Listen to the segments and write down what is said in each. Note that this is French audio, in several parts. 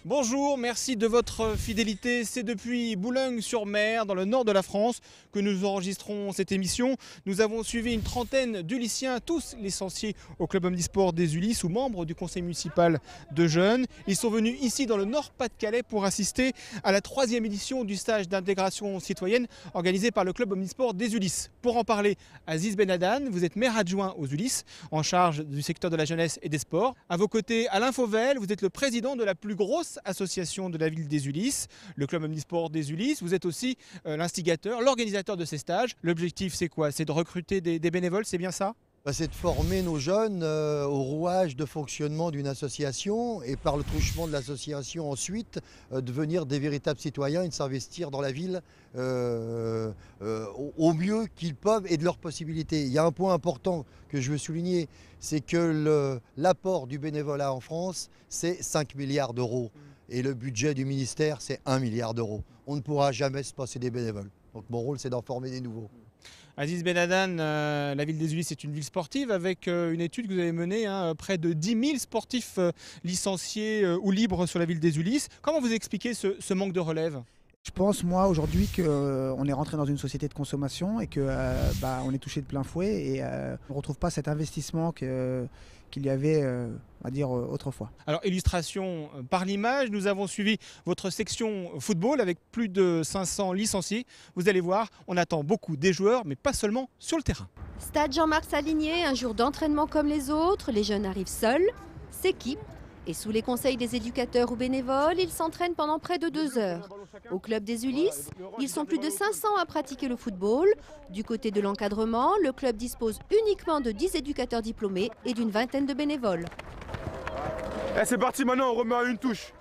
Bonjour, merci de votre fidélité. C'est depuis Boulogne-sur-Mer, dans le nord de la France, que nous enregistrons cette émission. Nous avons suivi une trentaine d'Ulyssiens, tous licenciés au club omnisport des Ulysses ou membres du conseil municipal de jeunes. Ils sont venus ici dans le Nord-Pas-de-Calais pour assister à la 3e édition du stage d'intégration citoyenne organisé par le club omnisport des Ulysses. Pour en parler, Aziz Benadan, vous êtes maire adjoint aux Ulysses, en charge du secteur de la jeunesse et des sports. À vos côtés, Alain Fauvel, vous êtes le président de la plus grosse association de la ville des Ulysses, le club omnisport des Ulysses. Vous êtes aussi l'instigateur, l'organisateur de ces stages. L'objectif, c'est quoi? C'est de recruter des bénévoles, c'est bien ça? C'est de former nos jeunes au rouage de fonctionnement d'une association et par le truchement de l'association ensuite devenir des véritables citoyens et de s'investir dans la ville au mieux qu'ils peuvent et de leurs possibilités. Il y a un point important que je veux souligner, c'est que l'apport du bénévolat en France, c'est 5 milliards d'euros et le budget du ministère, c'est 1 milliard d'euros. On ne pourra jamais se passer des bénévoles. Donc mon rôle, c'est d'en former des nouveaux. Aziz Benadan, la ville des Ulysses est une ville sportive avec une étude que vous avez menée, près de 10 000 sportifs licenciés ou libres sur la ville des Ulysses. Comment vous expliquez ce manque de relève? Je pense, moi, aujourd'hui, qu'on est rentré dans une société de consommation et qu'on est touché de plein fouet et on ne retrouve pas cet investissement qu'il y avait, à dire, autrefois. Alors, illustration par l'image, nous avons suivi votre section football avec plus de 500 licenciés. Vous allez voir, on attend beaucoup des joueurs, mais pas seulement sur le terrain. Stade Jean-Marc Saligné, un jour d'entraînement comme les autres. Les jeunes arrivent seuls, s'équipent. Et sous les conseils des éducateurs ou bénévoles, ils s'entraînent pendant près de 2 heures. Au club des Ulysses, ils sont plus de 500 à pratiquer le football. Du côté de l'encadrement, le club dispose uniquement de 10 éducateurs diplômés et d'une vingtaine de bénévoles. C'est parti, maintenant on remet à une touche.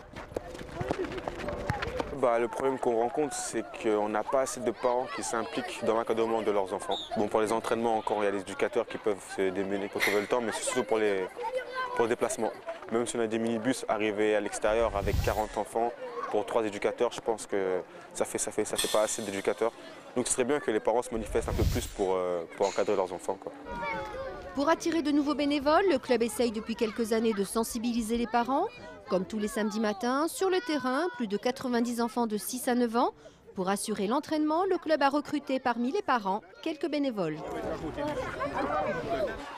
Le problème qu'on rencontre, c'est qu'on n'a pas assez de parents qui s'impliquent dans l'encadrement de leurs enfants. Bon, pour les entraînements, encore, il y a les éducateurs qui peuvent se démener quand on veut le temps, mais c'est surtout pour le déplacement. Même si on a des minibus arrivés à l'extérieur avec 40 enfants, pour 3 éducateurs, je pense que ça fait pas assez d'éducateurs. Donc ce serait bien que les parents se manifestent un peu plus pour encadrer leurs enfants, quoi. Pour attirer de nouveaux bénévoles, le club essaye depuis quelques années de sensibiliser les parents. Comme tous les samedis matins, sur le terrain, plus de 90 enfants de 6 à 9 ans. Pour assurer l'entraînement, le club a recruté parmi les parents quelques bénévoles.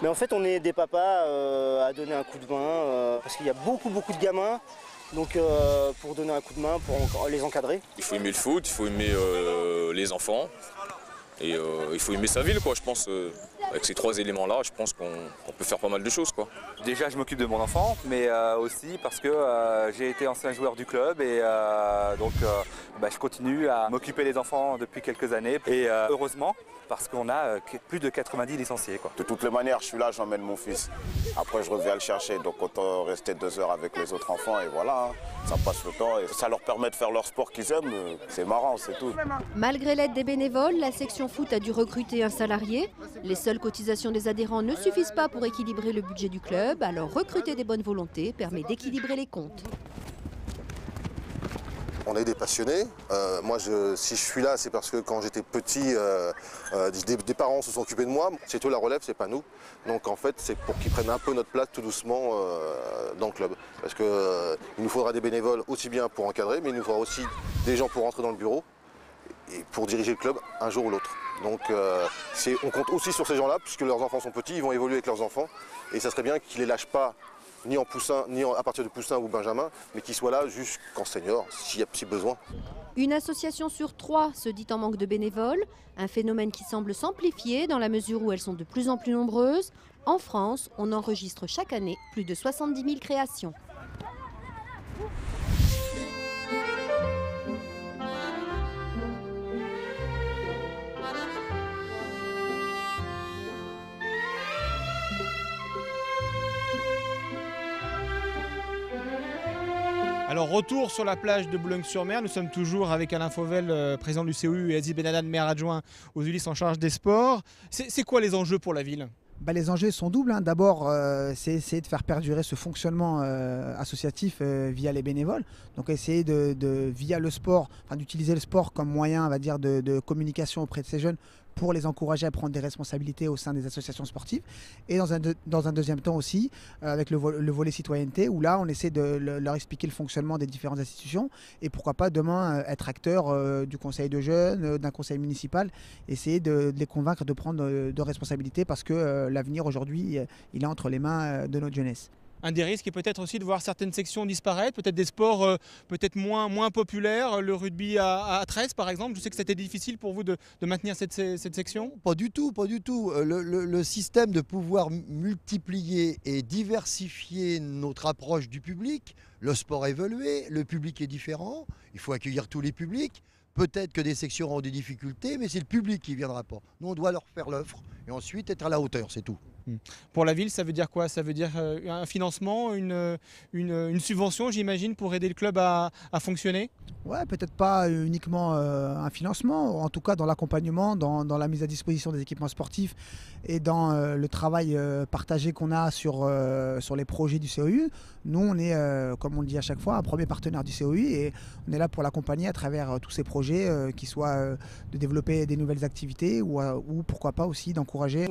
Mais en fait, on est des papas à donner un coup de main parce qu'il y a beaucoup de gamins. Donc pour donner un coup de main, pour les encadrer. Il faut aimer le foot, il faut aimer les enfants et il faut aimer sa ville, quoi. Je pense avec ces 3 éléments-là, je pense qu'on peut faire pas mal de choses, quoi. Déjà, je m'occupe de mon enfant, mais aussi parce que j'ai été ancien joueur du club et donc je continue à m'occuper des enfants depuis quelques années. Et heureusement, parce qu'on a plus de 90 licenciés, quoi. De toutes les manières, je suis là, j'emmène mon fils. Après, je reviens le chercher, donc autant rester 2 heures avec les autres enfants et voilà, ça passe le temps et ça leur permet de faire leur sport qu'ils aiment. C'est marrant, c'est tout. Malgré l'aide des bénévoles, la section foot a dû recruter un salarié. Les seules cotisations des adhérents ne suffisent pas pour équilibrer le budget du club, alors recruter des bonnes volontés permet d'équilibrer les comptes. On est des passionnés. Moi, si je suis là, c'est parce que quand j'étais petit, des parents se sont occupés de moi. C'est eux la relève, c'est pas nous. Donc en fait, c'est pour qu'ils prennent un peu notre place tout doucement dans le club. Parce qu'il nous faudra des bénévoles aussi bien pour encadrer, mais il nous faudra aussi des gens pour rentrer dans le bureau et pour diriger le club un jour ou l'autre. Donc on compte aussi sur ces gens-là, puisque leurs enfants sont petits, ils vont évoluer avec leurs enfants. Et ça serait bien qu'ils ne les lâchent pas ni en poussin, à partir de poussin ou benjamin, mais qu'ils soient là jusqu'en senior, s'il y a besoin. Une association sur 3 se dit en manque de bénévoles, un phénomène qui semble s'amplifier dans la mesure où elles sont de plus en plus nombreuses. En France, on enregistre chaque année plus de 70 000 créations. Alors retour sur la plage de Boulogne-sur-Mer, nous sommes toujours avec Alain Fauvel, président du COU, et Aziz Benadan, maire adjoint aux Ulysses en charge des sports. C'est quoi les enjeux pour la ville? Les enjeux sont doubles. D'abord, c'est essayer de faire perdurer ce fonctionnement associatif via les bénévoles. Donc essayer via le sport, d'utiliser le sport comme moyen, on va dire, de communication auprès de ces jeunes pour les encourager à prendre des responsabilités au sein des associations sportives. Et dans un deuxième temps aussi, avec le volet citoyenneté, où là, on essaie de leur expliquer le fonctionnement des différentes institutions et pourquoi pas demain être acteur du conseil de jeunes, d'un conseil municipal, essayer de les convaincre de prendre de responsabilités parce que l'avenir aujourd'hui, il est entre les mains de notre jeunesse. Un des risques est peut-être aussi de voir certaines sections disparaître, peut-être des sports peut-être moins populaires, le rugby à 13 par exemple. Je sais que c'était difficile pour vous de maintenir cette section. Pas du tout, pas du tout. Le système de pouvoir multiplier et diversifier notre approche du public, le sport a évolué, le public est différent, il faut accueillir tous les publics. Peut-être que des sections auront des difficultés, mais c'est le public qui ne viendra pas. Nous, on doit leur faire l'offre et ensuite être à la hauteur, c'est tout. Pour la ville, ça veut dire quoi? Ça veut dire un financement, une subvention, j'imagine, pour aider le club à fonctionner? Ouais, peut-être pas uniquement un financement, en tout cas dans l'accompagnement, dans la mise à disposition des équipements sportifs et dans le travail partagé qu'on a sur les projets du COU. Nous, on est, comme on le dit à chaque fois, un premier partenaire du COU et on est là pour l'accompagner à travers tous ces projets, qui soient de développer des nouvelles activités ou pourquoi pas aussi d'encourager.